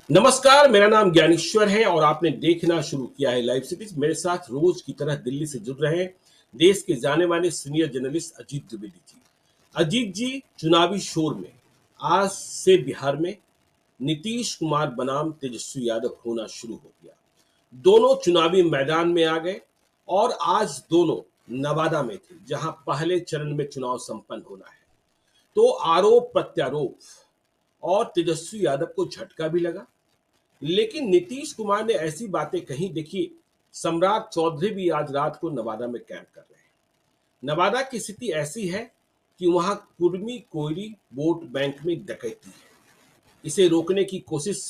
नमस्कार, मेरा नाम ज्ञानेश्वर है और आपने देखना शुरू किया है लाइव सिटीज। मेरे साथ रोज की तरह दिल्ली से जुड़ रहे हैं देश के जाने माने सीनियर जर्नलिस्ट अजीत द्विवेदी जी। अजीत जी, चुनावी शोर में आज से बिहार में नीतीश कुमार बनाम तेजस्वी यादव होना शुरू हो गया। दोनों चुनावी मैदान में आ गए और आज दोनों नवादा में थे, जहां पहले चरण में चुनाव संपन्न होना है। तो आरोप प्रत्यारोप और तेजस्वी यादव को झटका भी लगा, लेकिन नीतीश कुमार ने ऐसी बातें कही। देखिए, सम्राट चौधरी भी आज रात को नवादा में कैंप कर रहे हैं। नवादा की स्थिति ऐसी है कि वहां कुर्मी कोयरी वोट बैंक में डकैती है। इसे रोकने की कोशिश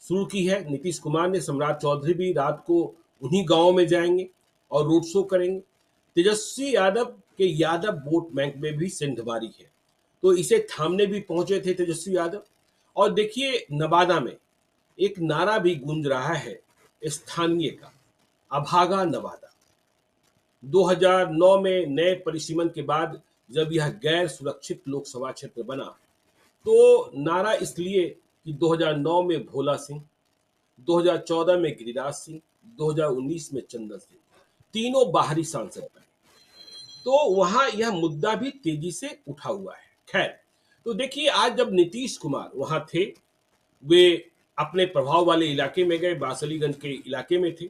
शुरू की है नीतीश कुमार ने। सम्राट चौधरी भी रात को उन्हीं गांवों में जाएंगे और रोड शो करेंगे। तेजस्वी यादव के यादव वोट बैंक में भी सेंधमारी है, तो इसे थामने भी पहुंचे थे तेजस्वी यादव। और देखिए, नवादा में एक नारा भी गूंज रहा है स्थानीय का, अभागा नवादा। 2009 में नए परिसीमन के बाद जब यह गैर सुरक्षित लोकसभा क्षेत्र बना, तो नारा इसलिए कि 2009 में भोला सिंह, 2014 में गिरिराज सिंह, 2019 में चंदन सिंह, तीनों बाहरी सांसद बने। तो वहां यह मुद्दा भी तेजी से उठा हुआ है। खैर, तो देखिए, आज जब नीतीश कुमार वहां थे, वे अपने प्रभाव वाले इलाके में गए। बासलीगंज के इलाके में थे,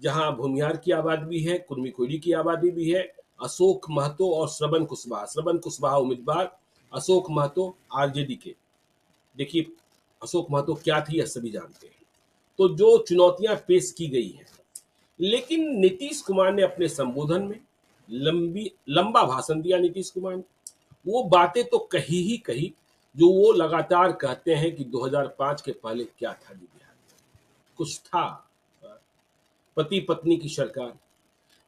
जहां भूमिहार की आबादी भी है, कुर्मी कोयली की आबादी भी है। अशोक महतो और श्रवण कुशवाहा उम्मीदवार, अशोक महतो आरजेडी के। देखिए, अशोक महतो क्या थी यह सभी जानते हैं। तो जो चुनौतियां पेश की गई हैं, लेकिन नीतीश कुमार ने अपने संबोधन में लंबा भाषण दिया। नीतीश कुमार ने वो बातें तो कही ही कही जो वो लगातार कहते हैं कि 2005 के पहले क्या था जी बिहार में, कुछ था, पति पत्नी की सरकार।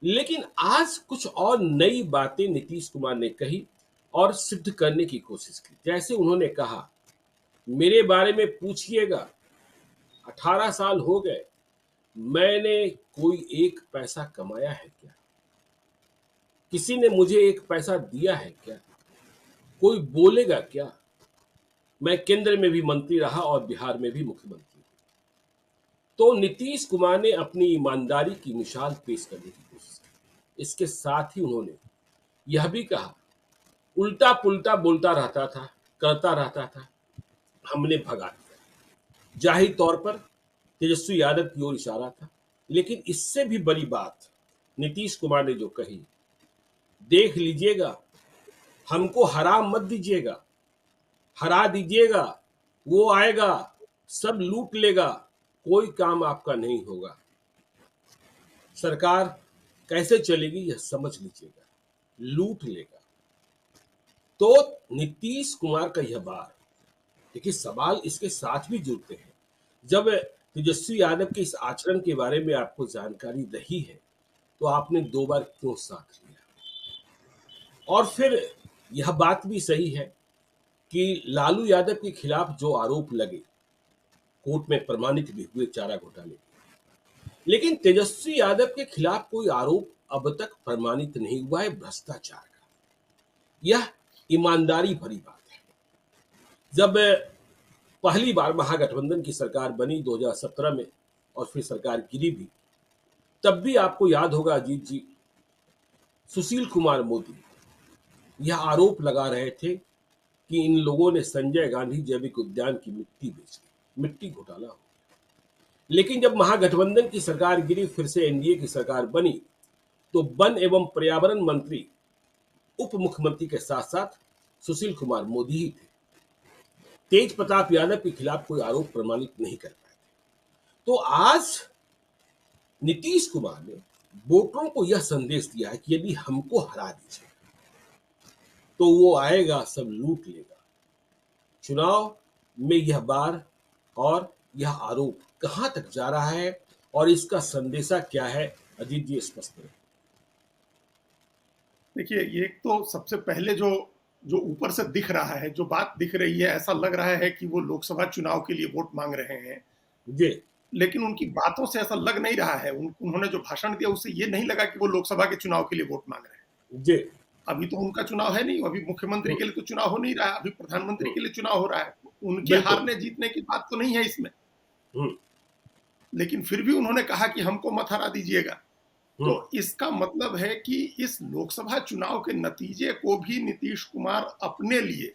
लेकिन आज कुछ और नई बातें नीतीश कुमार ने कही और सिद्ध करने की कोशिश की। जैसे उन्होंने कहा, मेरे बारे में पूछिएगा, 18 साल हो गए, मैंने कोई एक पैसा कमाया है क्या? किसी ने मुझे एक पैसा दिया है क्या? कोई बोलेगा क्या? मैं केंद्र में भी मंत्री रहा और बिहार में भी मुख्यमंत्री। तो नीतीश कुमार ने अपनी ईमानदारी की मिसाल पेश करने की कोशिश की। इसके साथ ही उन्होंने यह भी कहा, उल्टा पुल्टा बोलता रहता था, करता रहता था, हमने भगा दिया। जाहिर तौर पर तेजस्वी यादव की ओर इशारा था। लेकिन इससे भी बड़ी बात नीतीश कुमार ने जो कही, देख लीजिएगा, हमको हरा मत दीजिएगा, हरा दीजिएगा, वो आएगा, सब लूट लेगा, कोई काम आपका नहीं होगा, सरकार कैसे चलेगी यह समझ लीजिएगा, लूट लेगा। तो नीतीश कुमार का यह बात, देखिए, सवाल इसके साथ भी जुड़ते हैं। जब तेजस्वी यादव के इस आचरण के बारे में आपको जानकारी रही है, तो आपने 2 बार क्यों साथ लिया? और फिर यह बात भी सही है कि लालू यादव के खिलाफ जो आरोप लगे, कोर्ट में प्रमाणित भी हुए चारा घोटाले, लेकिन तेजस्वी यादव के खिलाफ कोई आरोप अब तक प्रमाणित नहीं हुआ है भ्रष्टाचार का। यह ईमानदारी भरी बात है। जब पहली बार महागठबंधन की सरकार बनी 2017 में और फिर सरकार गिरी भी, तब भी आपको याद होगा अजीत जी, सुशील कुमार मोदी यह आरोप लगा रहे थे कि इन लोगों ने संजय गांधी जैविक उद्यान की मिट्टी बेच दी, मिट्टी घोटाला हो। लेकिन जब महागठबंधन की सरकार गिरी, फिर से एनडीए की सरकार बनी, तो वन एवं पर्यावरण मंत्री, उप मुख्यमंत्री के साथ साथ सुशील कुमार मोदी ही थे। तेज प्रताप यादव के खिलाफ कोई आरोप प्रमाणित नहीं कर पाए थे। तो आज नीतीश कुमार ने वोटरों को यह संदेश दिया है कि यदि हमको हरा दीजिए तो वो आएगा, सब लूट लेगा। चुनाव में यह बार और यह आरोप कहां तक जा रहा है और इसका संदेशा क्या है, अजीत जी स्पष्ट करें। देखिए, ये एक तो सबसे पहले जो जो ऊपर से दिख रहा है, जो बात दिख रही है, ऐसा लग रहा है कि वो लोकसभा चुनाव के लिए वोट मांग रहे हैं। जी। लेकिन उनकी बातों से ऐसा लग नहीं रहा है। उन्होंने जो भाषण दिया उससे ये नहीं लगा कि वो लोकसभा के चुनाव के लिए वोट मांग रहे हैं। जी। अभी तो उनका चुनाव है नहीं, अभी मुख्यमंत्री के लिए तो चुनाव हो नहीं रहा है, अभी प्रधानमंत्री के लिए चुनाव हो रहा है। उनके बिल्कुल। हारने जीतने की बात तो नहीं है इसमें। हम्म, लेकिन फिर भी उन्होंने कहा कि हमको मत हरा दीजिएगा। तो हम्म, इसका मतलब है कि इस लोकसभा चुनाव के नतीजे को भी नीतीश कुमार अपने लिए,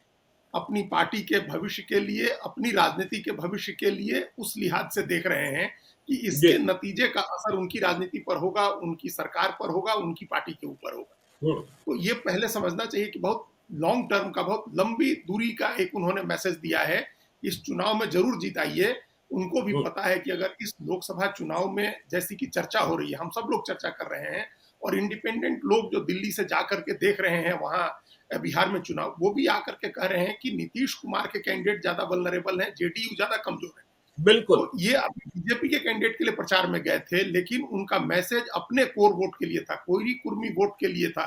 अपनी पार्टी के भविष्य के लिए, अपनी राजनीति के भविष्य के लिए उस लिहाज से देख रहे हैं कि जी, इसके नतीजे का असर उनकी राजनीति पर होगा, उनकी सरकार पर होगा, उनकी पार्टी के ऊपर होगा। हम्म, तो ये पहले समझना चाहिए कि बहुत लॉन्ग टर्म का, बहुत लंबी दूरी का एक उन्होंने मैसेज दिया है। इस चुनाव में जरूर जिताइए। उनको भी हम्म, पता है कि अगर इस लोकसभा चुनाव में जैसी कि चर्चा हो रही है, हम सब लोग चर्चा कर रहे हैं, और इंडिपेंडेंट लोग जो दिल्ली से जाकर के देख रहे हैं वहां बिहार में चुनाव, वो भी आकर के कह रहे हैं कि नीतीश कुमार के कैंडिडेट ज्यादा वल्नरेबल हैं, जेडीयू ज्यादा कमजोर है। बिल्कुल, तो ये अभी बीजेपी के कैंडिडेट के लिए प्रचार में गए थे, लेकिन उनका मैसेज अपने कोर वोट के लिए था, कोयरी कुर्मी वोट के लिए था,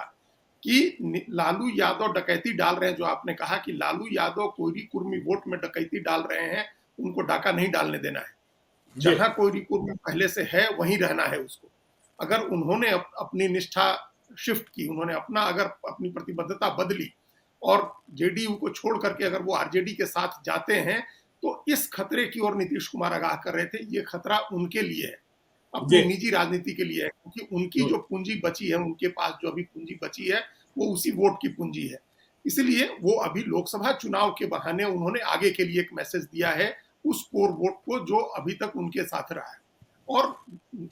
कि लालू यादव डकैती डाल रहे हैं। जो आपने कहा कि लालू यादव कोयरी कुर्मी वोट में डकैती डाल रहे हैं, उनको डाका नहीं डालने देना है। जी, जहां कोयरी कुर्मी पहले से है वहीं रहना है उसको। अगर उन्होंने अपनी निष्ठा शिफ्ट की, उन्होंने अपना अगर अपनी प्रतिबद्धता बदली और जेडीयू को छोड़ करके अगर वो आरजेडी के साथ जाते हैं, तो इस खतरे की ओर नीतीश कुमार आगाह कर रहे थे। ये खतरा उनके लिए है, जी, अपनी निजी राजनीति के लिए है, क्योंकि उनकी हम्म, जो पूंजी बची है, उनके पास जो अभी पूंजी बची है, वो उसी वोट की पूंजी है। इसलिए वो अभी लोकसभा चुनाव के बहाने उन्होंने आगे के लिए एक मैसेज दिया है उस कोर वोट को जो अभी तक उनके साथ रहा है। और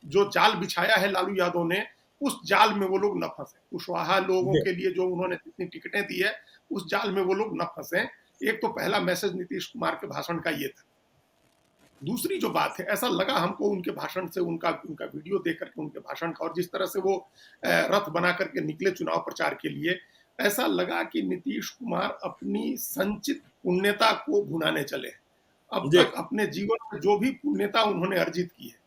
जो जाल बिछाया है लालू यादव ने, उस जाल में वो लोग न फंसे। कुशवाहा लोगों जी, के लिए जो उन्होंने जितनी टिकटें दी है, उस जाल में वो लोग न फंसे। एक तो पहला मैसेज नीतीश कुमार के भाषण का ये था। दूसरी जो बात है, ऐसा लगा हमको उनके भाषण से, उनका उनका वीडियो देख करके उनके भाषण का, और जिस तरह से वो रथ बना करके निकले चुनाव प्रचार के लिए, ऐसा लगा कि नीतीश कुमार अपनी संचित पुण्यता को भुनाने चले। अब जी, तक अपने जीवन में जो भी पुण्यता उन्होंने अर्जित की है,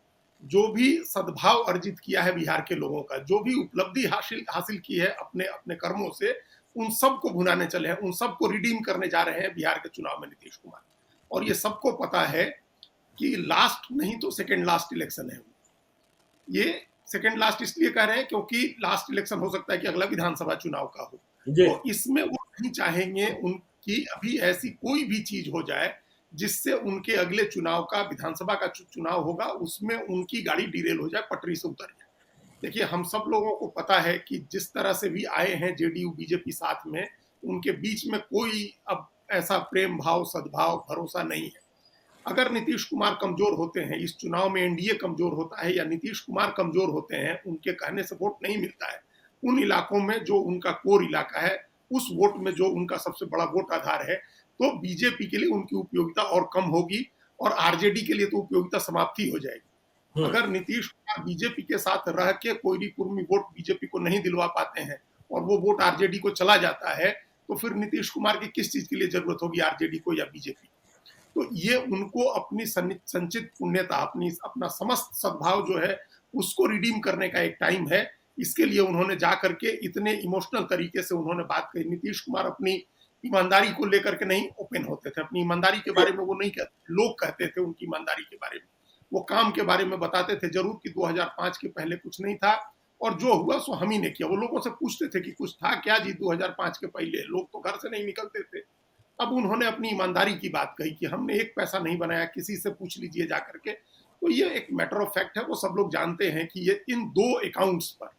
जो भी सद्भाव अर्जित किया है बिहार के लोगों का, जो भी उपलब्धि हासिल हासिल की है अपने अपने कर्मों से, उन सबको भुनाने चले हैं, उन सबको रिडीम करने जा रहे हैं बिहार के चुनाव में नीतीश कुमार। और ये सबको पता है कि लास्ट नहीं तो सेकेंड लास्ट इलेक्शन है। ये सेकेंड लास्ट इसलिए कह रहे हैं क्योंकि लास्ट इलेक्शन हो सकता है कि अगला विधानसभा चुनाव का हो। जी, तो इसमें वो नहीं चाहेंगे उनकी अभी ऐसी कोई भी चीज हो जाए जिससे उनके अगले चुनाव का, विधानसभा का चुनाव होगा, उसमें उनकी गाड़ी डिरेल हो जाए, पटरी से उतर जाए। देखिए, हम सब लोगों को पता है कि जिस तरह से भी आए हैं जेडीयू बीजेपी साथ में, उनके बीच में कोई अब ऐसा प्रेम भाव, सद्भाव, भरोसा नहीं है। अगर नीतीश कुमार कमजोर होते हैं, इस चुनाव में एनडीए कमजोर होता है, या नीतीश कुमार कमजोर होते हैं, उनके कहने से वोट नहीं मिलता है, उन इलाकों में जो उनका कोर इलाका है, उस वोट में जो उनका सबसे बड़ा वोट आधार है, तो बीजेपी के लिए उनकी उपयोगिता और कम होगी, और आरजेडी के लिए तो उपयोगिता समाप्ति हो जाएगी। हम्म, अगर नीतीश कुमार बीजेपी के साथ रह के कोयरी कुर्मी वोट बीजेपी को नहीं दिलवा पाते हैं, और वो वोट आरजेडी को चला जाता है, तो फिर नीतीश कुमार की किस चीज के लिए जरूरत होगी आरजेडी को या बीजेपी। तो ये उनको अपनी संचित पुण्यता, अपनी अपना समस्त सद्भाव जो है, उसको रिडीम करने का एक टाइम है। इसके लिए उन्होंने जा करके इतने इमोशनल तरीके से उन्होंने बात कही। नीतीश कुमार अपनी ईमानदारी को लेकर के नहीं ओपन होते थे, अपनी ईमानदारी के बारे में वो नहीं कहते, लोग कहते थे उनकी ईमानदारी के बारे में। वो काम के बारे में बताते थे जरूर कि 2005 के पहले कुछ नहीं था, और जो हुआ सो हम ही ने किया। वो लोगों से पूछते थे कि कुछ था क्या जी 2005 के पहले, लोग तो घर से नहीं निकलते थे। अब उन्होंने अपनी ईमानदारी की बात कही कि हमने एक पैसा नहीं बनाया, किसी से पूछ लीजिए जा करके। तो ये एक मैटर ऑफ फैक्ट है, वो सब लोग जानते हैं कि ये इन दो अकाउंट्स पर,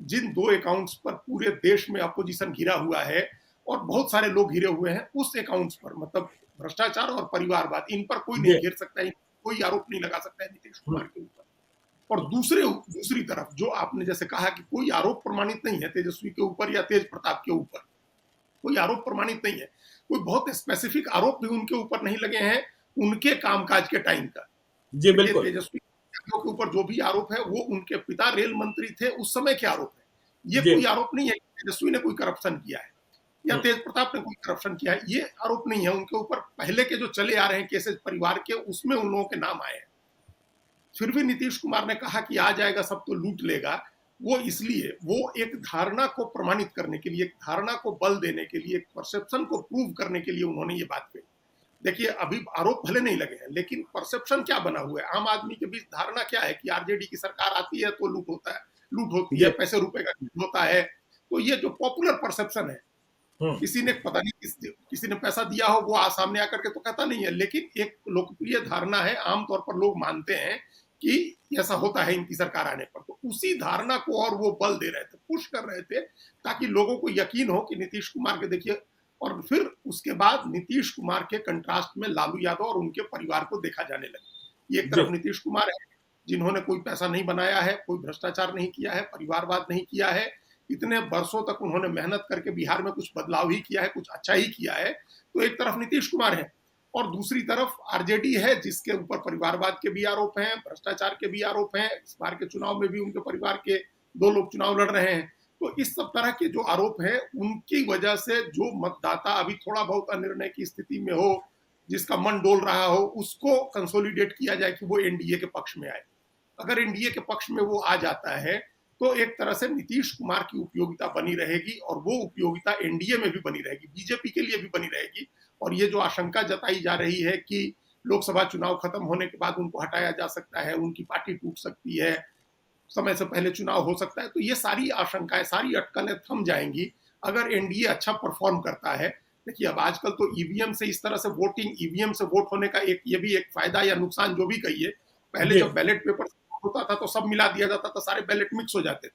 जिन दो अकाउंट्स पर पूरे देश में अपोजिशन घिरा हुआ है और बहुत सारे लोग घिरे हुए हैं, उस अकाउंट्स पर, मतलब भ्रष्टाचार और परिवारवाद, इन पर कोई नहीं जी, घिर सकता है, कोई आरोप नहीं लगा सकता है नीतीश हम्म, कुमार के ऊपर। और दूसरी तरफ जो आपने जैसे कहा कि कोई आरोप प्रमाणित नहीं है तेजस्वी के ऊपर या तेज प्रताप के ऊपर, कोई आरोप प्रमाणित नहीं है। कोई बहुत स्पेसिफिक आरोप भी उनके ऊपर नहीं लगे हैं उनके कामकाज के टाइम का। जी, देखिए, बिल्कुल, तेजस्वी यादव के ऊपर जो भी आरोप है, वो उनके पिता रेल मंत्री थे उस समय के आरोप है। ये जी, कोई आरोप नहीं है कि तेजस्वी ने कोई करप्शन किया है या हम्म, तेज प्रताप ने कोई करप्शन किया है। ये आरोप नहीं है उनके ऊपर। पहले के जो चले आ रहे हैं केसेस परिवार के, उसमें उन लोगों के नाम आए हैं। फिर भी नीतीश कुमार ने कहा कि आ जाएगा सब तो लूट लेगा। वो इसलिए, वो एक धारणा को प्रमाणित करने के लिए, एक धारणा को बल देने के लिए, एक परसेप्शन को प्रूव करने के लिए उन्होंने ये बात कही। देखिए, अभी आरोप भले नहीं लगे हैं, लेकिन परसेप्शन क्या बना हुआ है आम आदमी के बीच? धारणा क्या है कि आरजेडी की सरकार आती है तो लूट होता है, लूट होती है, जी, पैसे रुपए का लूट होता है। तो ये जो पॉपुलर परसेप्शन है, हम्म। किसी ने पता नहीं किसी ने पैसा दिया हो, वो सामने आकर के तो कहता नहीं है, लेकिन एक लोकप्रिय धारणा है, आमतौर पर लोग मानते हैं कि ऐसा होता है इनकी सरकार आने पर। तो उसी धारणा को और वो बल दे रहे थे, पुश कर रहे थे, ताकि लोगों को यकीन हो कि नीतीश कुमार के देखिए। और फिर उसके बाद नीतीश कुमार के कंट्रास्ट में लालू यादव और उनके परिवार को देखा जाने लगा। एक जी। तरफ नीतीश कुमार है, जिन्होंने कोई पैसा नहीं बनाया है, कोई भ्रष्टाचार नहीं किया है, परिवारवाद नहीं किया है, इतने वर्षों तक उन्होंने मेहनत करके बिहार में कुछ बदलाव ही किया है, कुछ अच्छा ही किया है। तो एक तरफ नीतीश कुमार है, और दूसरी तरफ आरजेडी है, जिसके ऊपर परिवारवाद के भी आरोप हैं, भ्रष्टाचार के भी आरोप हैं। इस बार के चुनाव में भी उनके परिवार के 2 लोग चुनाव लड़ रहे हैं। तो इस सब तरह के जो आरोप हैं, उनकी वजह से जो मतदाता अभी थोड़ा बहुत अनिर्णय की स्थिति में हो, जिसका मन डोल रहा हो, उसको कंसोलिडेट किया जाए कि वो एनडीए के पक्ष में आए। अगर एनडीए के पक्ष में वो आ जाता है, तो एक तरह से नीतीश कुमार की उपयोगिता बनी रहेगी, और वो उपयोगिता एनडीए में भी बनी रहेगी, बीजेपी के लिए भी बनी रहेगी। और ये जो आशंका जताई जा रही है कि लोकसभा चुनाव खत्म होने के बाद उनको हटाया जा सकता है, उनकी पार्टी टूट सकती है, समय से पहले चुनाव हो सकता है, तो ये सारी आशंकाएं, सारी अटकलें थम जाएंगी अगर एनडीए अच्छा परफॉर्म करता है। देखिए, अब आजकल तो ईवीएम से इस तरह से वोटिंग, ईवीएम से वोट होने का एक ये भी एक फायदा या नुकसान जो भी कहिए, पहले जी। जब बैलेट पेपर होता था तो सब मिला दिया जाता था, सारे बैलेट मिक्स हो जाते थे,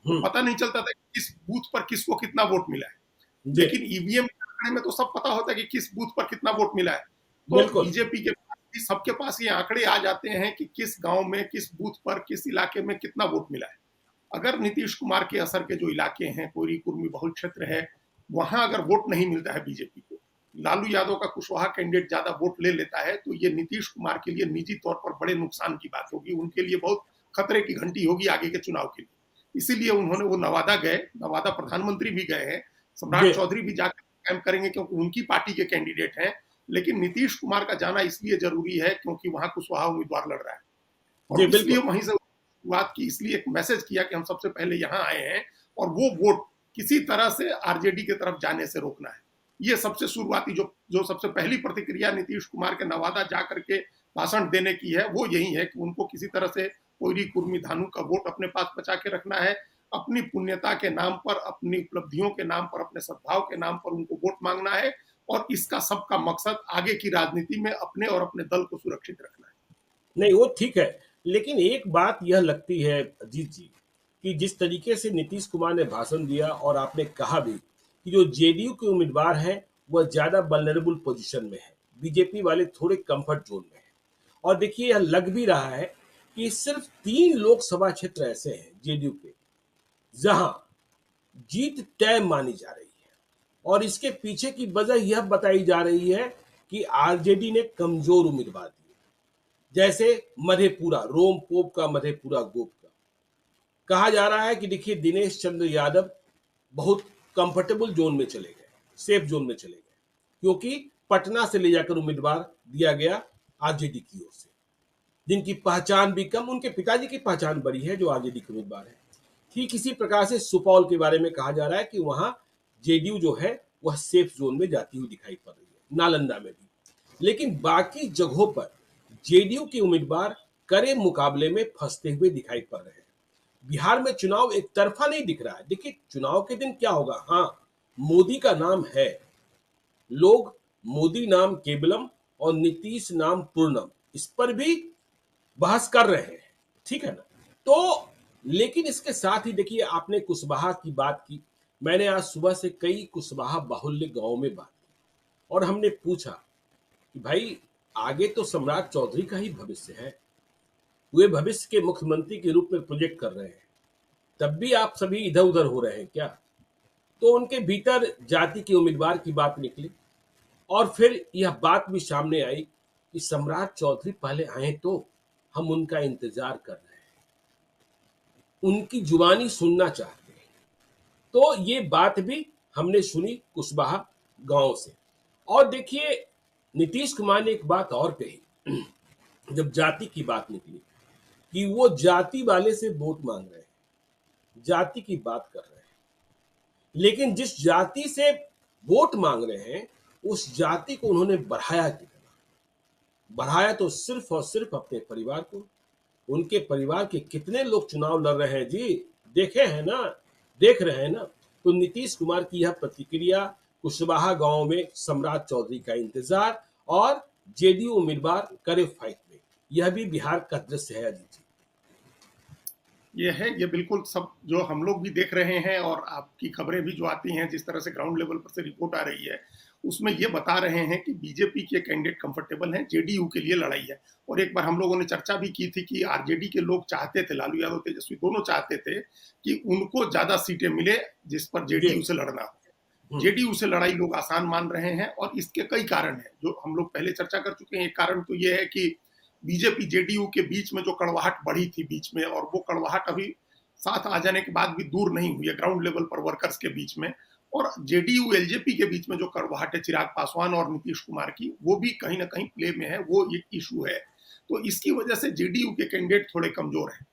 तो हम्म। पता नहीं चलता था कि किस बूथ पर किसको कितना वोट मिला है। जी। लेकिन ईवीएम के आंकड़े में तो सब पता होता है कि किस बूथ पर कितना वोट मिला है। तो बिल्कुल। बीजेपी के पास भी, सबके पास ये आंकड़े आ जाते हैं कि किस गांव में, किस बूथ पर, किस इलाके में कितना वोट मिला है। अगर नीतीश कुमार के असर के जो इलाके हैं, कोरी कुर्मी बहुल क्षेत्र है, वहां अगर वोट नहीं मिलता है बीजेपी को, लालू यादव का कुशवाहा कैंडिडेट ज्यादा वोट ले लेता है, तो ये नीतीश कुमार के लिए निजी तौर पर बड़े नुकसान की बात होगी, उनके लिए बहुत खतरे की घंटी होगी आगे के चुनाव के लिए। इसीलिए उन्होंने वो नवादा गए, नवादा प्रधानमंत्री भी गए हैं, जी। सम्राट चौधरी भी जाकर कैंप करेंगे क्योंकि उनकी पार्टी के कैंडिडेट हैं। लेकिन नीतीश कुमार का जाना इसलिए जरूरी है क्योंकि वहां कुशवाहा उम्मीदवार लड़ रहा है, जी। और इसलिए बिल्कुल। वहीं से शुरुआत की, इसलिए एक मैसेज किया कि हम सबसे पहले यहाँ आए हैं, और वो वोट किसी तरह से आरजेडी की तरफ जाने से रोकना है। ये सबसे शुरुआती जो सबसे पहली प्रतिक्रिया नीतीश कुमार के नवादा जाकर के भाषण देने की है, वो यही है कि उनको किसी तरह से कोयरी कुर्मी धानु का वोट अपने पास बचा के रखना है। अपनी पुण्यता के नाम पर, अपनी उपलब्धियों के नाम पर, अपने सद्भाव के नाम पर उनको वोट मांगना है, और इसका सबका मकसद आगे की राजनीति में अपने और अपने दल को सुरक्षित रखना है। नहीं, वो ठीक है, लेकिन एक बात यह लगती है अजीत जी, कि जिस तरीके से नीतीश कुमार ने भाषण दिया और आपने कहा भी कि जो जेडीयू के उम्मीदवार हैं वह ज़्यादा वल्नरेबल पोजीशन में है, बीजेपी वाले थोड़े कंफर्ट जोन में हैं। और देखिए, यह लग भी रहा है कि सिर्फ 3 लोकसभा क्षेत्र ऐसे हैं जेडीयू के जहां जीत तय मानी जा रही है, और इसके पीछे की वजह यह बताई जा रही है कि आरजेडी ने कमजोर उम्मीदवार दिए, जैसे मधेपुरा, रोम पोप का मधेपुरा गोप का। कहा जा रहा है कि देखिए, दिनेश चंद्र यादव बहुत कंफर्टेबल जोन में चले गए, सेफ जोन में चले गए, क्योंकि पटना से ले जाकर उम्मीदवार दिया गया आरजेडी की ओर से, जिनकी पहचान भी कम, उनके पिताजी की पहचान बड़ी है जो आरजेडी के उम्मीदवार है। ठीक इसी प्रकार से सुपौल के बारे में कहा जा रहा है कि वहां जेडीयू जो है वह सेफ जोन में जाती हुई दिखाई पड़ रही है, नालंदा में भी। लेकिन बाकी जगहों पर जेडीयू के उम्मीदवार कड़े मुकाबले में फंसते हुए दिखाई पड़ रहे हैं। बिहार में चुनाव एक तरफा नहीं दिख रहा है। देखिए, चुनाव के दिन क्या होगा, हाँ, मोदी का नाम है, लोग मोदी नाम केवलम और नीतीश नाम पूर्णम, इस पर भी बहस कर रहे हैं, ठीक है ना। तो लेकिन इसके साथ ही देखिए, आपने कुशवाहा की बात की, मैंने आज सुबह से कई कुशवाहा बाहुल्य गांव में बात की, और हमने पूछा कि भाई, आगे तो सम्राट चौधरी का ही भविष्य है, वे भविष्य के मुख्यमंत्री के रूप में प्रोजेक्ट कर रहे हैं, तब भी आप सभी इधर उधर हो रहे हैं क्या। तो उनके भीतर जाति के उम्मीदवार की बात निकली, और फिर यह बात भी सामने आई कि सम्राट चौधरी पहले आए तो हम उनका इंतजार कर रहे हैं, उनकी जुबानी सुनना चाहते हैं। तो ये बात भी हमने सुनी कुशवाहा गांव से। और देखिए, नीतीश कुमार ने एक बात और कही, जब जाति की बात निकली, कि वो जाति वाले से वोट मांग रहे हैं, जाति की बात कर रहे हैं, लेकिन जिस जाति से वोट मांग रहे हैं उस जाति को उन्होंने बढ़ाया कितना। बढ़ाया तो सिर्फ और सिर्फ अपने परिवार को। उनके परिवार के कितने लोग चुनाव लड़ रहे हैं जी, देखे हैं ना, देख रहे हैं ना। तो नीतीश कुमार की यह प्रतिक्रिया कुशवाहा गांव में सम्राट चौधरी का इंतजार और जेडीयू उम्मीदवार करे फाइट में। यह भी बिहार का दृश्य है अजीत जी। ये बिल्कुल सब जो हम लोग भी देख रहे हैं और आपकी खबरें भी जो आती हैं, जिस तरह से ग्राउंड लेवल पर से रिपोर्ट आ रही है, उसमें ये बता रहे हैं कि बीजेपी के कैंडिडेट कंफर्टेबल हैं, जेडीयू के लिए लड़ाई है। और एक बार हम लोगों ने चर्चा भी की थी कि आरजेडी के लोग चाहते थे, लालू यादव तेजस्वी दोनों चाहते थे कि उनको ज्यादा सीटें मिले जिस पर जेडीयू से लड़ना हो। जेडीयू से लड़ाई लोग आसान मान रहे हैं और इसके कई कारण हैं जो हम लोग पहले चर्चा कर चुके हैं। एक कारण तो ये है कि बीजेपी जेडीयू के बीच में जो कड़वाहट बढ़ी थी बीच में, और वो कड़वाहट अभी साथ आ जाने के बाद भी दूर नहीं हुई है ग्राउंड लेवल पर वर्कर्स के बीच में। और जेडीयू एलजेपी के बीच में जो कड़वाहट है चिराग पासवान और नीतीश कुमार की, वो भी कहीं ना कहीं प्ले में है, वो एक इशू है। तो इसकी वजह से जेडीयू के कैंडिडेट थोड़े कमजोर हैं,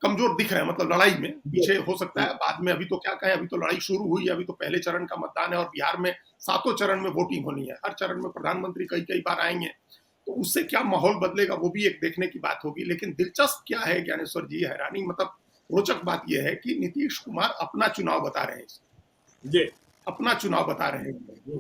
कमजोर दिख रहे हैं, मतलब लड़ाई में पीछे हो सकता है बाद में। अभी तो क्या कहें, अभी तो लड़ाई शुरू हुई है, अभी तो पहले चरण का मतदान है और बिहार में 7 चरण में वोटिंग होनी है। हर चरण में प्रधानमंत्री कई कई बार आएंगे, तो उससे क्या माहौल बदलेगा वो भी एक देखने की बात होगी। लेकिन दिलचस्प क्या है ज्ञानेश्वर जी, हैरानी मतलब रोचक बात यह है कि नीतीश कुमार अपना चुनाव बता रहे हैं, अपना चुनाव बता रहे हैं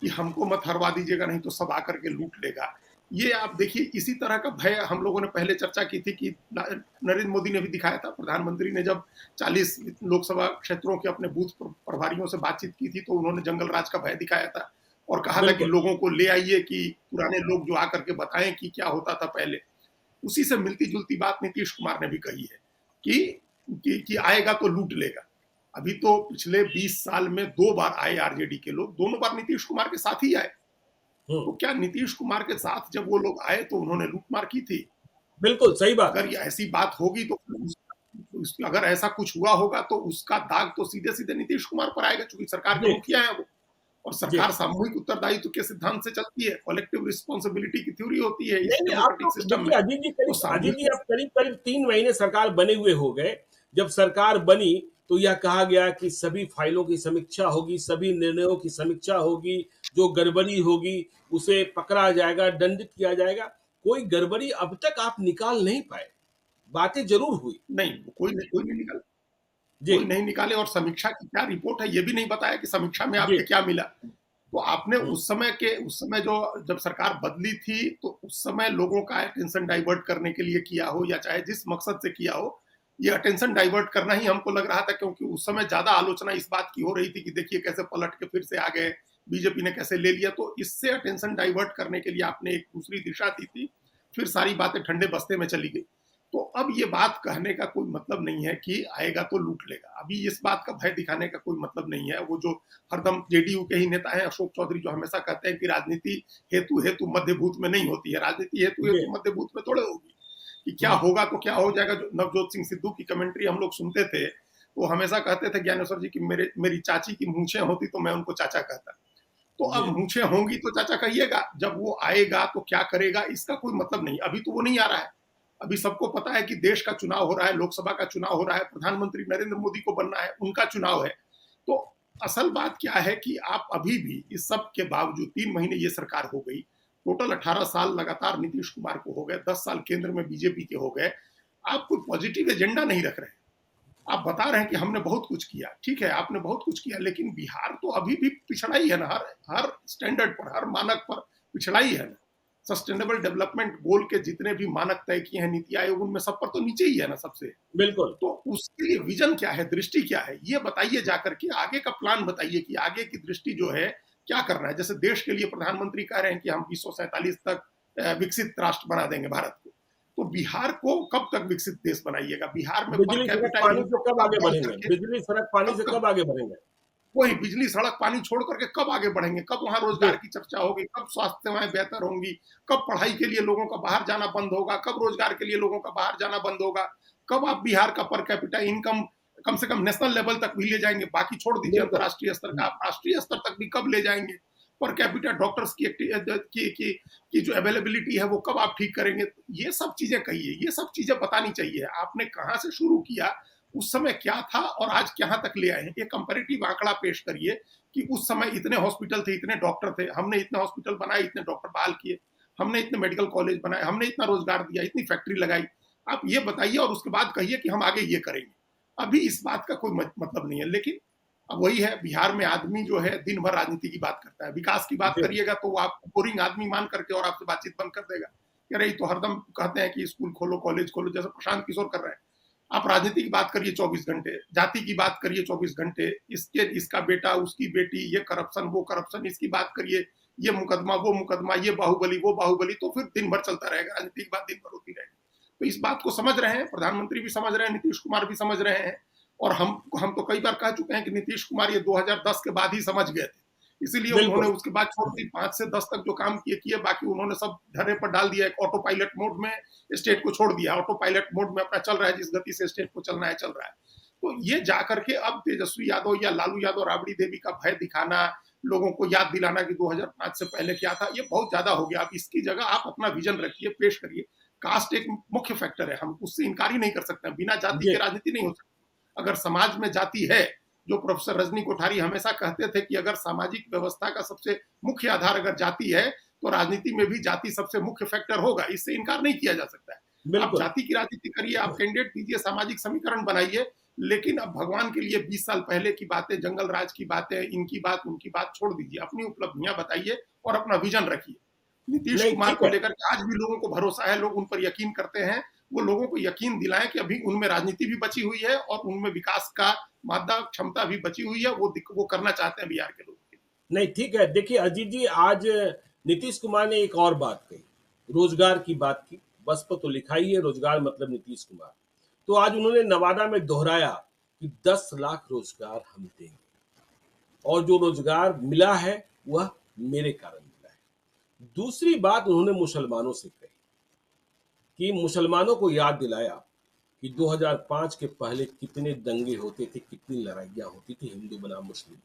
कि हमको मत हरवा दीजिएगा, नहीं तो सब आकर के लूट लेगा। ये आप देखिए, इसी तरह का भय हम लोगों ने पहले चर्चा की थी कि नरेंद्र मोदी ने भी दिखाया था। प्रधानमंत्री ने जब 40 लोकसभा क्षेत्रों के अपने बूथ प्रभारियों से बातचीत की थी तो उन्होंने जंगल राज का भय दिखाया था और कहा था कि लोगों को ले आइए, कि पुराने लोग जो आकर के बताएं कि क्या होता था पहले। उसी से मिलती जुलती बात नीतीश कुमार ने भी कही है कि आएगा तो लूट लेगा। अभी तो पिछले 20 साल में 2 बार आए आरजेडी के लोग, दोनों बार नीतीश कुमार के साथ ही आए। तो क्या नीतीश कुमार के साथ जब वो लोग आए तो उन्होंने लूटमार की थी? बिल्कुल सही बात। अगर ये ऐसी बात होगी तो अगर ऐसा कुछ हुआ होगा तो उसका दाग तो सीधे सीधे नीतीश कुमार पर आएगा, क्योंकि सरकार के मुखिया है वो। और सरकार सामूहिक उत्तरदायित्व के सिद्धांत से चलती है, कलेक्टिव रिस्पॉन्सिबिलिटी की थ्योरी होती है इस डेमोक्रेटिक सिस्टम में। अजीत जी अब करीब 3 महीने सरकार बने हुए हो गए। जब सरकार बनी तो यह कहा गया कि सभी फाइलों की समीक्षा होगी, सभी निर्णयों की समीक्षा होगी, जो गड़बड़ी होगी उसे पकड़ा जाएगा, दंडित किया जाएगा। कोई गड़बड़ी अब तक आप निकाल नहीं पाए। बातें जरूर हुई, नहीं कोई नहीं निकाला, कोई नहीं निकाले। और समीक्षा की क्या रिपोर्ट है ये भी नहीं बताया कि समीक्षा में आपके क्या मिला। तो आपने उस समय जो जब सरकार बदली थी तो उस समय लोगों का अटेंशन डाइवर्ट करने के लिए किया हो या चाहे जिस मकसद से किया हो, ये अटेंशन डाइवर्ट करना ही हमको लग रहा था, क्योंकि उस समय ज्यादा आलोचना इस बात की हो रही थी कि देखिए कैसे पलट के फिर से आ गए, बीजेपी ने कैसे ले लिया। तो इससे अटेंशन डाइवर्ट करने के लिए आपने एक दूसरी दिशा दी थी, फिर सारी बातें ठंडे बस्ते में चली गई। तो अब ये बात कहने का कोई मतलब नहीं है कि आएगा तो लूट लेगा। अभी इस बात का भय दिखाने का कोई मतलब नहीं है। वो जो हरदम जेडीयू के ही नेता हैं अशोक चौधरी, जो हमेशा कहते हैं कि राजनीति हेतु मध्यभूत में नहीं होती है, राजनीति हेतु मध्यभूत में थोड़े होगी कि क्या होगा तो क्या हो जाएगा। जो नवजोत सिंह सिद्धू की कमेंट्री हम लोग सुनते थे, वो हमेशा कहते थे ज्ञानेश्वर जी की मेरी चाची की मूंछें होती तो मैं उनको चाचा कहता। तो अब मूंछें होंगी तो चाचा कहिएगा, जब वो आएगा तो क्या करेगा इसका कोई मतलब नहीं। अभी तो वो नहीं आ रहा है। अभी सबको पता है कि देश का चुनाव हो रहा है, लोकसभा का चुनाव हो रहा है, प्रधानमंत्री नरेंद्र मोदी को बनना है, उनका चुनाव है। तो असल बात क्या है कि आप अभी भी इस सब के बावजूद 3 महीने ये सरकार हो गई, टोटल 18 साल लगातार नीतीश कुमार को हो गए, 10 साल केंद्र में बीजेपी के हो गए, आप कोई पॉजिटिव एजेंडा नहीं रख रहे। आप बता रहे हैं कि हमने बहुत कुछ किया, ठीक है आपने बहुत कुछ किया, लेकिन बिहार तो अभी भी पिछड़ा ही है ना, हर स्टैंडर्ड पर, हर मानक पर पिछड़ा ही है ना। सस्टेनेबल डेवलपमेंट गोल के जितने भी मानक तय किए हैं नीति आयोग, उनमें सब पर तो नीचे ही है ना सबसे। बिल्कुल। तो उसके लिए विजन क्या है, दृष्टि क्या है, ये बताइए जाकर के, आगे का प्लान बताइए कि आगे की दृष्टि जो है क्या करना है। जैसे देश के लिए प्रधानमंत्री कह रहे हैं कि हम 2047 तक विकसित राष्ट्र बना देंगे भारत को, तो बिहार को कब तक विकसित देश बनाइएगा? बिहार में बिजली सड़क पानी से कब आगे बढ़ेंगे? बिजली सड़क पानी से कब आगे बढ़ेंगे? वही बिजली सड़क पानी छोड़ करके कब आगे बढ़ेंगे? कब वहां रोजगार की चर्चा होगी? कब स्वास्थ्य सेवाएं बेहतर होंगी? कब पढ़ाई के लिए लोगों का बाहर जाना बंद होगा? कब रोजगार के लिए लोगों का बाहर जाना बंद होगा? कब आप बिहार का पर कैपिटा इनकम कम से कम नेशनल लेवल तक भी ले जाएंगे? बाकी छोड़ दीजिए अंतर्राष्ट्रीय स्तर का, आप राष्ट्रीय स्तर तक भी कब ले जाएंगे? पर कैपिटा डॉक्टर्स की जो अवेलेबिलिटी है वो कब आप ठीक करेंगे? ये सब चीजें कहिए, ये सब चीजें बतानी चाहिए। आपने कहां से शुरू किया, उस समय क्या था और आज कहां तक ले आए हैं, ये कंपैरेटिव आंकड़ा पेश करिए कि उस समय इतने हॉस्पिटल थे, इतने डॉक्टर थे, हमने इतने हॉस्पिटल बनाए, इतने डॉक्टर बहाल किए, हमने इतने मेडिकल कॉलेज बनाए, हमने इतना रोजगार दिया, इतनी फैक्ट्री लगाई। आप ये बताइए और उसके बाद कहिए कि हम आगे ये करेंगे। अभी इस बात का कोई मतलब नहीं है। लेकिन अब वही है, बिहार में आदमी जो है दिन भर राजनीति की बात करता है, विकास की बात जी करिएगा तो वो आपको बोरिंग आदमी मान करके और आपसे बातचीत बंद कर देगा कि अरे ये तो हरदम कहते हैं कि स्कूल खोलो, कॉलेज खोलो, जैसे प्रशांत किशोर कर रहे हैं। आप राजनीति की बात करिए 24 घंटे, जाति की बात करिए 24 घंटे, इसका बेटा, उसकी बेटी, ये करप्शन, वो करप्शन, इसकी बात करिए, ये मुकदमा, वो मुकदमा, ये बाहुबली, वो बाहुबली, तो फिर दिन भर चलता रहेगा, राजनीति की बात दिन भर होती रहेगी। तो इस बात को समझ रहे हैं, प्रधानमंत्री भी समझ रहे हैं, नीतीश कुमार भी समझ रहे हैं, और हम तो कई बार कह चुके हैं कि नीतीश कुमार ये 2010 के बाद ही समझ गए थे, इसीलिए उन्होंने बिल्कुल। उसके बाद छोड़ दी। 5 से 10 तक जो काम किए, बाकी उन्होंने सब धरने पर डाल दिया, एक ऑटो पायलट मोड में स्टेट को छोड़ दिया, ऑटो पायलट मोड में अपना चल रहा है, जिस गति से स्टेट को चलना है चल रहा है। तो ये जाकर के अब तेजस्वी यादव या लालू यादव, राबड़ी देवी का भय दिखाना, लोगों को याद दिलाना कि 2005 से पहले क्या था, ये बहुत ज्यादा हो गया। अब इसकी जगह आप अपना विजन रखिए, पेश करिए। कास्ट एक मुख्य फैक्टर है, हम उससे इनकार ही नहीं कर सकते, बिना जाति जी के राजनीति नहीं हो सकती। अगर समाज में जाति है, जो प्रोफेसर रजनी कोठारी हमेशा कहते थे कि अगर सामाजिक व्यवस्था का सबसे मुख्य आधार अगर जाति है, तो राजनीति में भी जाति सबसे मुख्य फैक्टर होगा, इससे इनकार नहीं किया जा सकता है। आप बिल्कुल। जाति की राजनीति करिए, आप कैंडिडेट दीजिए, सामाजिक समीकरण बनाइए, लेकिन अब भगवान के लिए 20 साल पहले की बातें, जंगल राज की बातें, इनकी बात उनकी बात छोड़ दीजिए, अपनी उपलब्धियां बताइए और अपना विजन रखिए। नीतीश नहीं कुमार ठीक को है। लेकर आज भी लोगों को भरोसा है, लोग उन पर यकीन करते हैं। वो लोगों को यकीन दिलाएं कि अभी उनमें राजनीति भी बची हुई है और उनमें विकास का मादा क्षमता भी बची हुई है, वो करना चाहते हैं बिहार के लोगों के लिए। नहीं ठीक है, देखिए अजीत जी, आज नीतीश कुमार ने एक और बात कही, रोजगार की बात की। बस पर तो लिखा ही है रोजगार मतलब नीतीश कुमार। तो आज उन्होंने नवादा में दोहराया कि 10 लाख रोजगार हम देंगे, और जो रोजगार मिला है वह मेरे कारण मिला है। दूसरी बात उन्होंने मुसलमानों से कही कि मुसलमानों को याद दिलाया कि 2005 के पहले कितने दंगे होते थे, कितनी लड़ाइयां होती थी हिंदू बनाम मुस्लिम,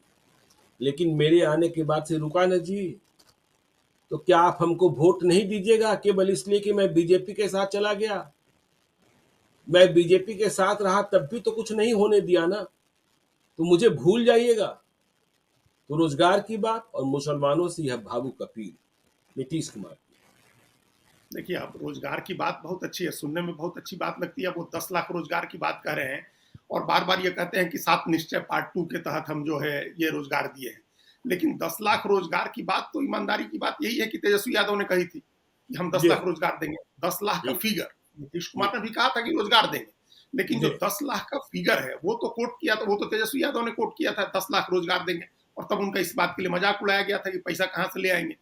लेकिन मेरे आने के बाद से रुका न जी। तो क्या आप हमको वोट नहीं दीजिएगा केवल इसलिए कि मैं बीजेपी के साथ चला गया? मैं बीजेपी के साथ रहा तब भी तो कुछ नहीं होने दिया ना, तो मुझे भूल जाइएगा। तो रोजगार की बात और मुसलमानों से यह भावुक अपील नीतीश कुमार की। देखिए, आप रोजगार की बात बहुत अच्छी है, सुनने में बहुत अच्छी बात लगती है। वो 10 लाख रोजगार की बात कर रहे हैं और बार बार ये कहते हैं कि 7 निश्चय पार्ट 2 के तहत हम जो है ये रोजगार दिए हैं। लेकिन 10 लाख रोजगार की बात तो ईमानदारी की बात यही है कि तेजस्वी यादव ने कही थी कि हम 10 जी लाख रोजगार देंगे। 10 लाख का जी फिगर नीतीश जी कुमार ने भी कहा था कि रोजगार देंगे, लेकिन जो जी 10 लाख का फिगर है वो तो कोट किया था, वो तो तेजस्वी यादव ने कोट किया था, 10 लाख रोजगार देंगे। और तब उनका इस बात के लिए मजाक उड़ाया गया था कि पैसा कहाँ से ले आएंगे।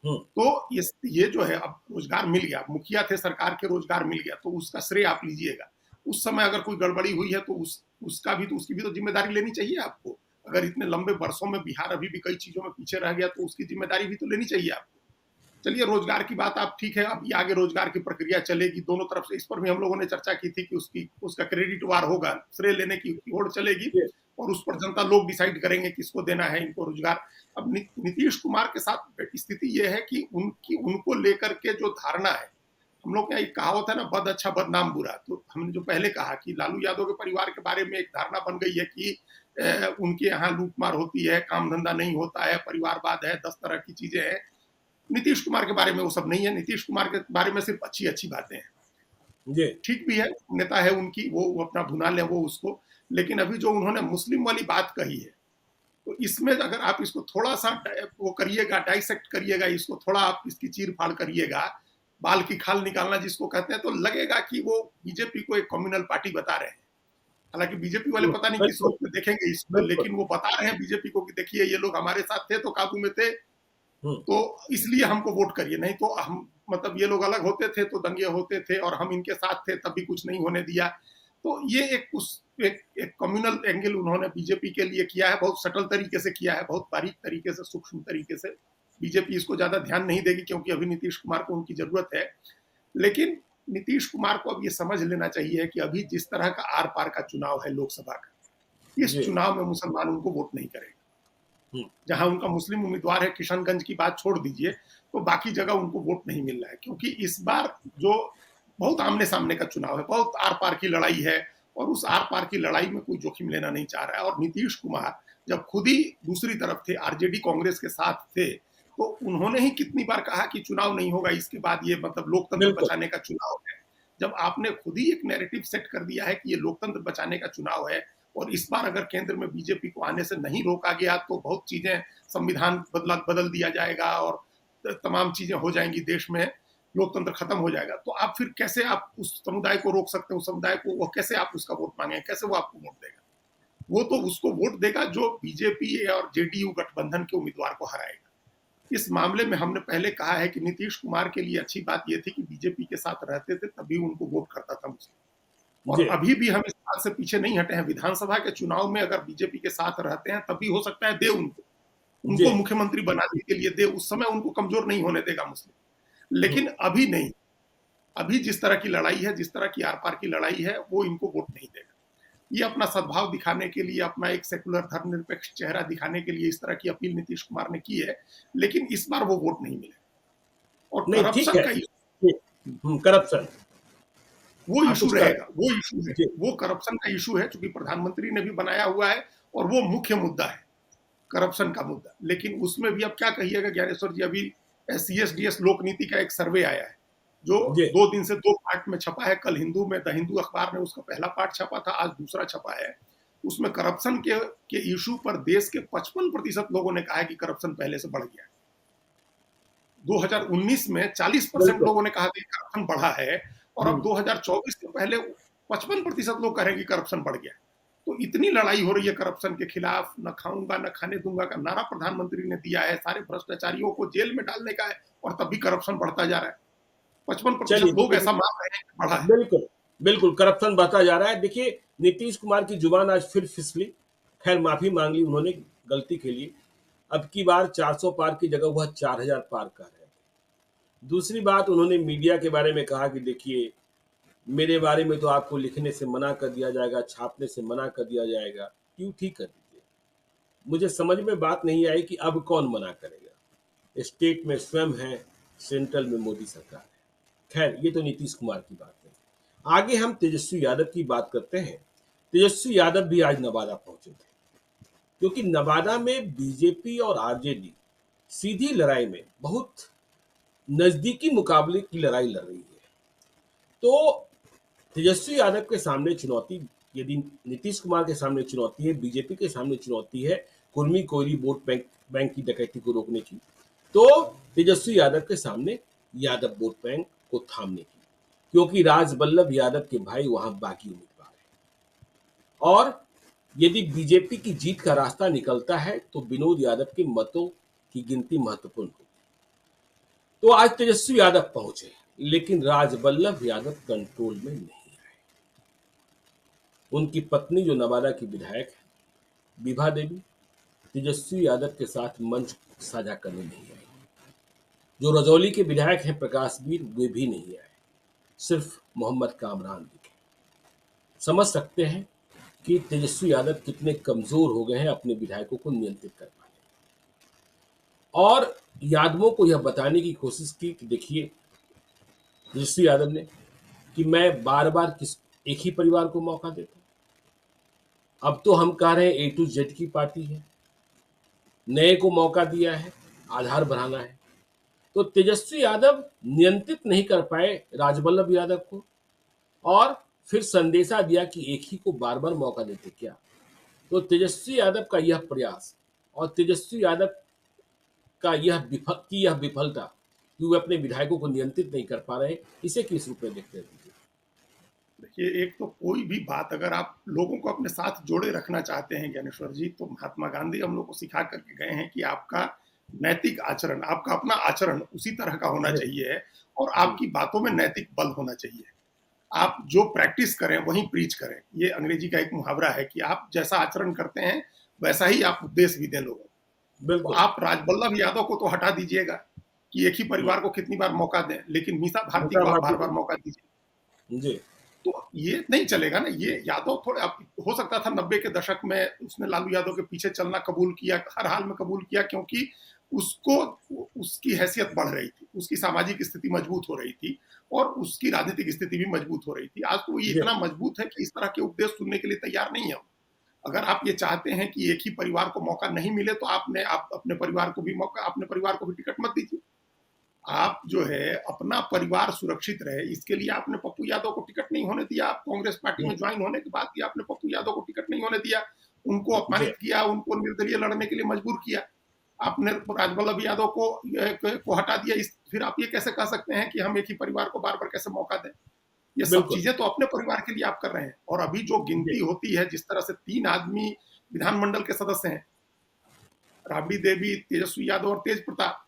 हम्म, तो ये जो है, अब रोजगार मिल गया, मुखिया थे सरकार के, रोजगार मिल गया, तो उसका श्रेय आप लीजिएगा। उस समय अगर कोई गड़बड़ी हुई है तो उसकी भी तो जिम्मेदारी लेनी चाहिए आपको। अगर इतने लंबे वर्षों में बिहार अभी भी कई चीजों में पीछे रह गया तो उसकी जिम्मेदारी भी तो लेनी चाहिए आपको। चलिए, रोजगार की बात आप ठीक है, अब ये आगे रोजगार की प्रक्रिया चलेगी दोनों तरफ से, इस पर भी हम लोगों ने चर्चा की थी कि उसका क्रेडिट वार होगा, श्रेय लेने की ओर चलेगी जी और उस पर जनता लोग डिसाइड करेंगे किसको देना है इनको रोजगार। अब नीतीश कुमार के साथ स्थिति ये है कि उनको लेकर के जो धारणा है, हम लोग का एक कहावत है ना, बद अच्छा बदनाम बुरा। तो हमने जो पहले कहा कि लालू यादव के परिवार के बारे में एक धारणा बन गई है कि उनके यहाँ लूटमार होती है, काम धंधा नहीं होता है, परिवारवाद है, 10 तरह की चीजें हैं। नीतीश कुमार के बारे में वो सब नहीं है, नीतीश कुमार के बारे में सिर्फ अच्छी अच्छी बातें हैं। जी ठीक भी है, नेता है उनकी, वो अपना भुना ले वो उसको। लेकिन अभी जो उन्होंने मुस्लिम वाली बात कही है, तो इसमें अगर आप इसको थोड़ा सा वो करिएगा, डाइसेक्ट करिएगा, इसको थोड़ा आप इसकी चीर फाड़ करिएगा, बाल की खाल निकालना जिसको कहते हैं, तो लगेगा कि वो बीजेपी को एक कम्युनल पार्टी बता रहे हैं। हालांकि बीजेपी वाले पता नहीं किस बिल्कुल रूप में देखेंगे इसको, बिल्कुल। लेकिन वो बता रहे हैं बीजेपी को कि देखिए ये लोग हमारे साथ थे तो काबू में थे, हम्म, तो इसलिए हमको वोट करिए, नहीं तो हम, मतलब ये लोग अलग होते थे तो दंगे होते थे और हम इनके साथ थे तब भी कुछ नहीं होने दिया। तो ये एक कम्युनल एंगल उन्होंने बीजेपी के लिए किया है, बहुत सटल तरीके से किया है, बहुत बारीक तरीके से, सूक्ष्म तरीके से। बीजेपी इसको ज्यादा ध्यान नहीं देगी क्योंकि अभी नीतीश कुमार को उनकी जरूरत है। लेकिन नीतीश कुमार को अब ये समझ लेना चाहिए कि अभी जिस तरह का आर पार का चुनाव है लोकसभा का, इस जी चुनाव में मुसलमान उनको वोट नहीं करेगा। हम्म, जहां उनका मुस्लिम उम्मीदवार है, किशनगंज की बात छोड़ दीजिए, तो बाकी जगह उनको वोट नहीं मिल रहा है, क्योंकि इस बार जो बहुत आमने सामने का चुनाव है, बहुत आर पार की लड़ाई है, और उस आर पार की लड़ाई में कोई जोखिम लेना नहीं चाह रहा है। और नीतीश कुमार जब खुद ही दूसरी तरफ थे, आरजेडी कांग्रेस के साथ थे, तो उन्होंने ही कितनी बार कहा कि चुनाव नहीं होगा इसके बाद, ये मतलब लोकतंत्र बिल्कुल। बचाने का चुनाव है। जब आपने खुद ही एक नैरेटिव सेट कर दिया है कि ये लोकतंत्र बचाने का चुनाव है, और इस बार अगर केंद्र में बीजेपी को आने से नहीं रोका गया तो बहुत चीजें, संविधान बदल दिया जाएगा और तमाम चीजें हो जाएंगी देश में, लोकतंत्र खत्म हो जाएगा। तो आप फिर कैसे आप उस समुदाय को रोक सकते हैं? उस समुदाय को वो कैसे आप उसका वोट मांगे, कैसे वो आपको वोट देगा? वो तो उसको वोट देगा जो बीजेपी और जेडीयू गठबंधन के उम्मीदवार को हराएगा। इस मामले में हमने पहले कहा है कि नीतीश कुमार के लिए अच्छी बात यह थी कि बीजेपी के साथ रहते थे, तभी उनको वोट करता था मुस्लिम। और अभी भी हम इस बात से पीछे नहीं हटे हैं, विधानसभा के चुनाव में अगर बीजेपी के साथ रहते हैं तभी हो सकता है दे उनको मुख्यमंत्री बनाने के लिए दे, उस समय उनको कमजोर नहीं होने देगा मुस्लिम। लेकिन अभी नहीं, अभी जिस तरह की लड़ाई है, जिस तरह की आर पार की लड़ाई है, वो इनको वोट नहीं देगा। ये अपना सद्भाव दिखाने के लिए, अपना एक सेकुलर धर्मनिरपेक्ष चेहरा दिखाने के लिए इस तरह की अपील नीतीश कुमार ने की है, लेकिन इस बार वो वोट नहीं मिले। और करप्शन का इशू, करप्शन वो इशू रहेगा, वो इशू है, वो करप्शन का इशू है, चूंकि प्रधानमंत्री ने भी बनाया हुआ है और वो मुख्य मुद्दा है, करप्शन का मुद्दा। लेकिन उसमें भी अब क्या कहिएगा ज्ञानेश्वर जी, अभी CSDS लोक नीति का एक सर्वे आया है जो 2 दिन से 2 पार्ट में छपा है। कल हिंदू में, द हिंदू अखबार में उसका पहला पार्ट छपा था, आज दूसरा छपा है। उसमें करप्शन के इशू पर देश के 55% लोगों ने कहा है कि करप्शन पहले से बढ़ गया है। 2019 में 40% लोगों ने कहा कि करप्शन बढ़ा है, और अब 2024 से पहले 55% लोग कह रहे हैं कि करप्शन बढ़ गया है। तो इतनी लड़ाई हो रही है करप्शन के खिलाफ, न खाऊंगा न खाने दूंगा का नारा प्रधानमंत्री ने दिया है, सारे भ्रष्टाचारियों को जेल में डालने का है, और तब भी करप्शन बढ़ता जा रहा है। 55% लोग ऐसा मान रहे हैं कि बढ़ा है। बिल्कुल बिल्कुल करप्शन बढ़ता जा रहा है। देखिए, नीतीश कुमार की जुबान आज फिर फिसली, खैर माफी मांग ली उन्होंने गलती के लिए। अब की बार 400 पार की जगह वह 4000 पार कर रहे हैं। दूसरी बात, उन्होंने मीडिया के बारे में कहा कि देखिए, मेरे बारे में तो आपको लिखने से मना कर दिया जाएगा, छापने से मना कर दिया जाएगा। क्यों ठीक कर दीजिए। मुझे समझ में बात नहीं आई कि अब कौन मना करेगा। स्टेट में स्वयं है, सेंट्रल में मोदी सरकार है। खैर, ये तो नीतीश कुमार की बात है। आगे हम तेजस्वी यादव की बात करते हैं। तेजस्वी यादव भी आज नवादा पहुंचे थे, क्योंकि नवादा में बीजेपी और आरजेडी सीधी लड़ाई में बहुत नजदीकी मुकाबले की लड़ाई लड़ रही है। तो तेजस्वी यादव के सामने चुनौती, यदि नीतीश कुमार के सामने चुनौती है, बीजेपी के सामने चुनौती है कुर्मी कोयली वोट बैंक की डकैती को रोकने की, तो तेजस्वी यादव के सामने यादव वोट बैंक को थामने की, क्योंकि राजबल्लभ यादव के भाई वहां बागी उम्मीदवार है। और यदि बीजेपी की जीत का रास्ता निकलता है तो विनोद यादव के मतों की गिनती महत्वपूर्ण होगी। तो आज तेजस्वी यादव पहुंचे, लेकिन राजबल्लभ यादव कंट्रोल में नहीं आए। उनकी पत्नी जो नवादा की विधायक है विभा देवी, तेजस्वी यादव के साथ मंच साझा करने नहीं आई। जो रजौली के विधायक हैं प्रकाशवीर, वे भी नहीं आए, सिर्फ मोहम्मद कामरान दिखे। समझ सकते हैं कि तेजस्वी यादव कितने कमजोर हो गए हैं अपने विधायकों को नियंत्रित कर पाने। और यादवों को यह बताने की कोशिश की कि देखिए, तेजस्वी यादव ने, कि मैं बार बार एक ही परिवार को मौका देता हूं। अब तो हम कह रहे हैं A to Z की पार्टी है, नए को मौका दिया है, आधार बढ़ाना है। तो तेजस्वी यादव नियंत्रित नहीं कर पाए राजबल्लभ यादव को, और फिर संदेशा दिया कि एक ही को बार बार मौका देते क्या। तो तेजस्वी यादव का यह प्रयास और तेजस्वी यादव का यह विफलता कि वे अपने विधायकों को नियंत्रित नहीं कर पा रहे, इसे किस रूप में देखते हैं? देखिए, एक तो कोई भी बात अगर आप लोगों को अपने साथ जोड़े रखना चाहते हैं ज्ञानेश्वर जी, तो महात्मा गांधी हम लोग को सिखा करके गए हैं कि आपका नैतिक आचरण, आपका अपना आचरण उसी तरह का होना चाहिए, और आपकी बातों में नैतिक बल होना चाहिए। आप जो प्रैक्टिस करें वही प्रीच करें। ये अंग्रेजी का एक मुहावरा है कि आप जैसा आचरण करते हैं वैसा ही आप उपदेश भी दें लोगों को। तो आप राजबल्लभ यादव को तो हटा दीजिएगा कि एक ही परिवार को कितनी बार मौका दें, लेकिन मीसा भारती को आप बार बार मौका दीजिए, तो ये नहीं चलेगा ना। ये यादव थोड़े, हो सकता था 90 के दशक में उसने लालू यादव के पीछे चलना कबूल किया, हर हाल में कबूल किया, क्योंकि उसको उसकी हैसियत बढ़ रही थी, उसकी सामाजिक स्थिति मजबूत हो रही थी, और उसकी राजनीतिक स्थिति भी मजबूत हो रही थी। आज तो ये इतना मजबूत है कि इस तरह के उपदेश सुनने के लिए तैयार नहीं है। अगर आप ये चाहते हैं कि एक ही परिवार को मौका नहीं मिले, तो आप अपने परिवार को भी मौका, अपने परिवार को भी टिकट मत दीजिए। आप जो है अपना परिवार सुरक्षित रहे, इसके लिए आपने पप्पू यादव को टिकट नहीं होने दिया। आप कांग्रेस पार्टी में हम्म, ज्वाइन होने के बाद भी आपने पप्पू यादव को टिकट नहीं होने दिया, उनको जी अपमानित किया, उनको निर्दलीय लड़ने के लिए मजबूर किया। आपने राजवल्लभ यादव को हटा दिया। फिर आप ये कैसे कह सकते हैं कि हम एक ही परिवार को बार बार कैसे मौका दें? ये सब बिल्कुल चीजें तो अपने परिवार के लिए आप कर रहे हैं। और अभी जो गिनती जी होती है, जिस तरह से 3 आदमी विधानमंडल के सदस्य हैं, राबड़ी देवी, तेजस्वी यादव और तेज प्रताप,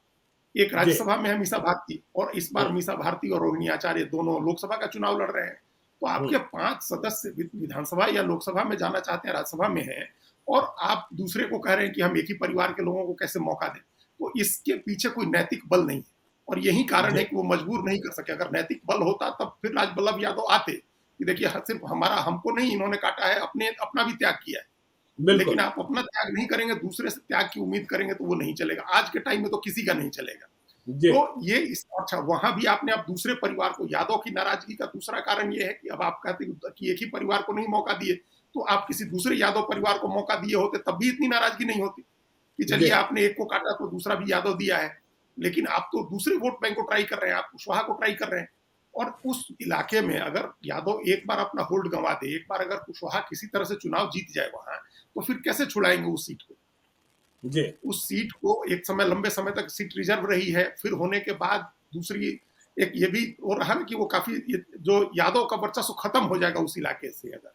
एक जी राज्यसभा में है मीसा भारती, और इस बार हम्म, मीसा भारती और रोहिणी आचार्य दोनों लोकसभा का चुनाव लड़ रहे हैं। तो आपके हम्म, 5 सदस्य विधानसभा या लोकसभा में जाना चाहते हैं, राज्यसभा में है, और आप दूसरे को कह रहे हैं कि हम एक ही परिवार के लोगों को कैसे मौका दें। तो इसके पीछे कोई नैतिक बल नहीं है, और यही कारण है जी कि वो मजबूर नहीं कर सके। अगर नैतिक बल होता तब फिर राजवल्लभ यादव आते कि देखिए सिर्फ हमारा हमको नहीं इन्होंने काटा है, अपने अपना भी त्याग किया है। लेकिन बिल्कुल आप अपना त्याग नहीं करेंगे, दूसरे से त्याग की उम्मीद करेंगे, तो वो नहीं चलेगा। आज के टाइम में तो किसी का नहीं चलेगा। जी तो ये इस अच्छा वहां भी आपने अब दूसरे परिवार को, यादव की नाराजगी का दूसरा कारण ये है कि अब आप कहते हैं कि एक ही परिवार को नहीं मौका दिए, तो आप किसी दूसरे यादव परिवार को मौका दिए होते तब भी इतनी नाराजगी नहीं होती कि जी चलिए आपने एक को काटा तो दूसरा भी यादव दिया है। लेकिन आप तो दूसरे वोट बैंक को ट्राई कर रहे हैं, आप कुशवाहा को ट्राई कर रहे हैं। और उस इलाके में अगर यादव एक बार अपना होल्ड गंवा दे, एक बार अगर कुशवाहा किसी तरह से चुनाव जीत जाए वहां, तो फिर कैसे छुड़ाएंगे उस सीट को? जी उस सीट को एक समय, लंबे समय तक सीट रिजर्व रही है, फिर होने के बाद दूसरी एक ये भी हो रहा है कि वो काफी जो यादव का वर्चस्व खत्म हो जाएगा उस इलाके से। अगर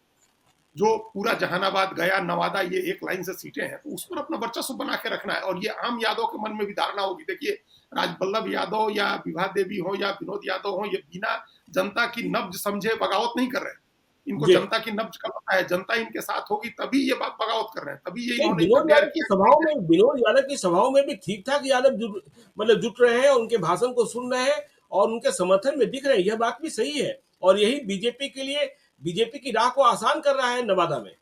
जो पूरा जहानाबाद, गया, नवादा, ये एक लाइन से सीटें हैं, तो उस पर अपना वर्चस्व बना के रखना है। और ये आम यादव के मन में भी धारणा होगी, देखिए राजवल्लभ यादव या विभा देवी हो या विनोद यादव हो, ये बिना जनता की नब्ज समझे बगावत नहीं कर रहे हैं। इनको जी जनता की नब्ज का पता है, जनता इनके साथ होगी तभी ये बात बगावत कर रहे हैं, तभी ये नहीं, इन्होंने इतना डेयर किया। विनोद यादव की सभाओं में भी ठीक ठाक यादव जुट रहे हैं और उनके भाषण को सुन रहे हैं और उनके समर्थन में दिख रहे हैं। यह बात भी सही है और यही बीजेपी के लिए बीजेपी की राह को आसान कर रहा है नवादा में।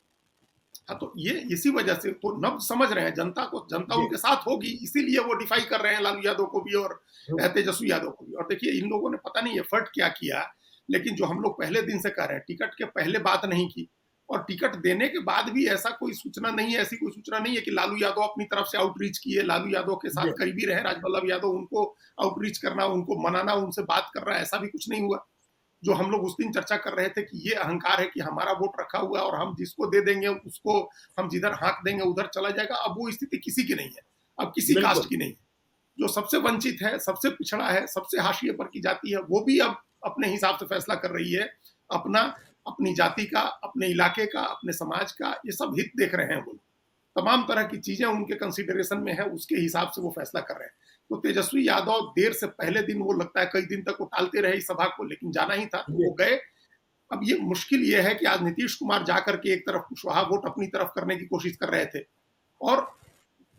हाँ, तो ये इसी वजह से तो नब्ज समझ रहे हैं जनता को, जनता जी उनके साथ होगी, इसीलिए वो डिफाई कर रहे हैं लालू यादव को भी और तेजस्वी यादव को भी। और देखिए इन लोगों ने पता नहीं एफर्ट क्या किया, लेकिन जो हम लोग पहले दिन से कह रहे हैं, टिकट के पहले बात नहीं की, और टिकट देने के बाद भी ऐसा कोई सूचना नहीं है, ऐसी कोई सूचना नहीं है कि लालू यादव अपनी तरफ से आउटरीच किए, लालू यादव के जी साथ करीबी रहे राजवल्लभ यादव, उनको आउटरीच करना, उनको मनाना, उनसे बात करना, ऐसा भी कुछ नहीं हुआ। जो हम लोग उस दिन चर्चा कर रहे थे कि ये अहंकार है कि हमारा वोट रखा हुआ है और हम जिसको दे देंगे उसको, हम जिधर हाँक देंगे उधर चला जाएगा, अब वो स्थिति किसी की नहीं है, अब किसी बिल्कुल कास्ट की नहीं है। जो सबसे वंचित है, सबसे पिछड़ा है, सबसे हाशिए पर की जाती है, वो भी अब अपने हिसाब से फैसला कर रही है। अपना, अपनी जाति का, अपने इलाके का, अपने समाज का, ये सब हित देख रहे हैं वो। तमाम तरह की चीजें उनके कंसिडरेशन में है, उसके हिसाब से वो फैसला कर रहे हैं। तो तेजस्वी यादव देर से पहले दिन, वो लगता है कई दिन तक वो टालते रहे इस सभा को, लेकिन जाना ही था तो जी वो गए। अब ये मुश्किल ये है कि आज नीतीश कुमार जाकर के एक तरफ कुशवाहा वोट अपनी तरफ करने की कोशिश कर रहे थे, और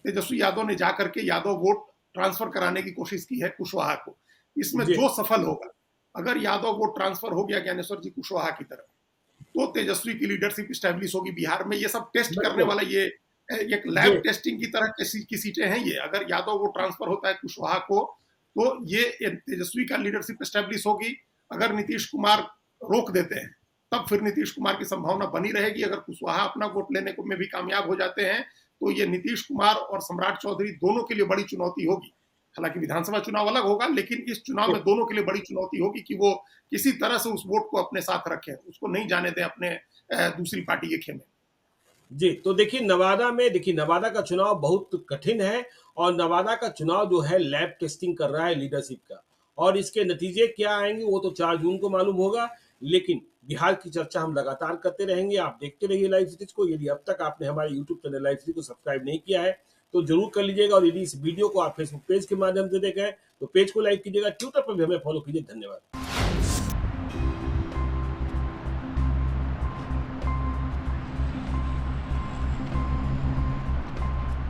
तेजस्वी यादव ने जाकर के यादव वोट ट्रांसफर कराने की कोशिश की है कुशवाहा को। इसमें जी जो सफल होगा, अगर यादव वोट ट्रांसफर हो गया ज्ञानेश्वर जी कुशवाहा की तरफ, तो तेजस्वी की लीडरशिप स्टैब्लिश होगी बिहार में। ये सब टेस्ट करने बिल्कुल वाला, ये एक जी लैब टेस्टिंग की तरह की सीटें हैं ये। अगर यादव वो ट्रांसफर होता है कुशवाहा को, तो ये तेजस्वी का लीडरशिप स्टैब्लिश होगी। अगर नीतीश कुमार रोक देते हैं, तब फिर नीतीश कुमार की संभावना बनी रहेगी। अगर कुशवाहा अपना वोट लेने को में भी कामयाब हो जाते हैं, तो ये नीतीश कुमार और सम्राट चौधरी दोनों के लिए बड़ी चुनौती होगी। हालांकि विधानसभा चुनाव अलग होगा, लेकिन इस चुनाव में दोनों के लिए बड़ी चुनौती होगी कि वो किसी तरह से उस वोट को अपने साथ रखें, उसको नहीं जाने दें अपने दूसरी पार्टी के खेमे। जी, तो देखिए नवादा का चुनाव बहुत कठिन है और नवादा का चुनाव जो है लैब टेस्टिंग कर रहा है लीडरशिप का और इसके नतीजे क्या आएंगे वो तो 4 जून को मालूम होगा। लेकिन बिहार की चर्चा हम लगातार करते रहेंगे। आप देखते रहिए लाइव सिटीज को। यदि अब तक आपने हमारे यूट्यूब चैनल लाइव सिटी को सब्सक्राइब नहीं किया है तो जरूर कर लीजिएगा और यदि इस वीडियो को आप फेसबुक पेज के माध्यम से देखें तो पेज को लाइक कीजिएगा, ट्विटर पर भी हमें फॉलो कीजिए। धन्यवाद।